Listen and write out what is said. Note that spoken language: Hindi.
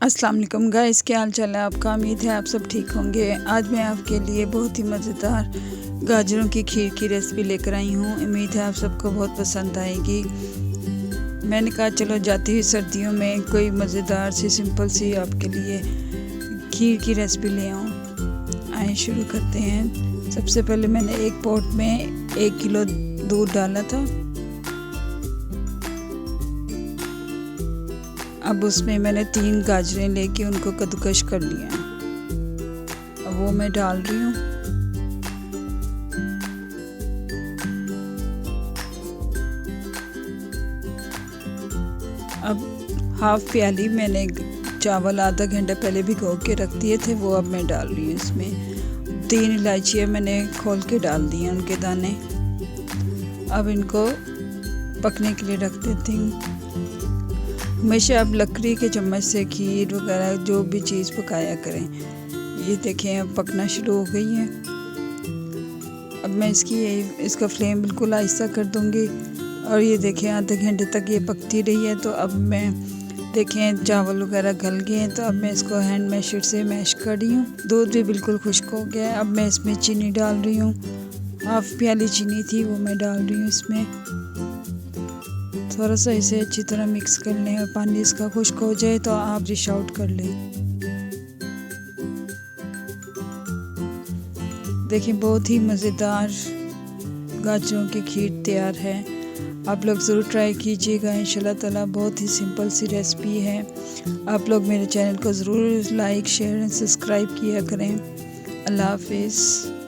अस्सलाम वालेकुम गाइस, क्या हाल चाल है आपका। उम्मीद है आप सब ठीक होंगे। आज मैं आपके लिए बहुत ही मज़ेदार गाजरों की खीर की रेसिपी लेकर आई हूँ। उम्मीद है आप सबको बहुत पसंद आएगी। मैंने कहा चलो जाती हुई सर्दियों में कोई मज़ेदार सी सिंपल सी आपके लिए खीर की रेसिपी ले आऊँ। आइए शुरू करते हैं। सबसे पहले मैंने एक पॉट में 1 किलो दूध डाला था। अब उसमें मैंने 3 गाजरें लेके उनको कद्दूकश कर लिया। अब वो मैं डाल रही हूँ। अब हाफ प्याली मैंने चावल आधा घंटा पहले भिगो के रख दिए थे, वो अब मैं डाल रही हूँ इसमें। 3 इलायचियाँ मैंने खोल के डाल दी हैं, उनके दाने। अब इनको पकने के लिए रख देती हूँ। हमेशा आप लकड़ी के चम्मच से खीर वगैरह जो भी चीज़ पकाया करें। ये देखें अब पकना शुरू हो गई है। अब मैं इसका फ्लेम बिल्कुल आहिस्ता कर दूंगी। और ये देखें आधे घंटे तक ये पकती रही है। तो अब मैं देखें चावल वगैरह गल गए हैं। तो अब मैं इसको हैंड मैशर से मैश कर रही हूँ। दूध भी बिल्कुल खुश्क हो गया है। अब मैं इसमें चीनी डाल रही हूँ। हाफ प्याली चीनी थी, वो मैं डाल रही हूँ इसमें। थोड़ा सा इसे अच्छी तरह मिक्स कर लें और पानी इसका खुश्क हो जाए तो आप डिश आउट कर लें। देखिए बहुत ही मज़ेदार गाजरों की खीर तैयार है। आप लोग ज़रूर ट्राई कीजिएगा इंशाल्लाह ताला। बहुत ही सिंपल सी रेसिपी है। आप लोग मेरे चैनल को ज़रूर लाइक शेयर एंड सब्सक्राइब किया करें। अल्लाह हाफिज़।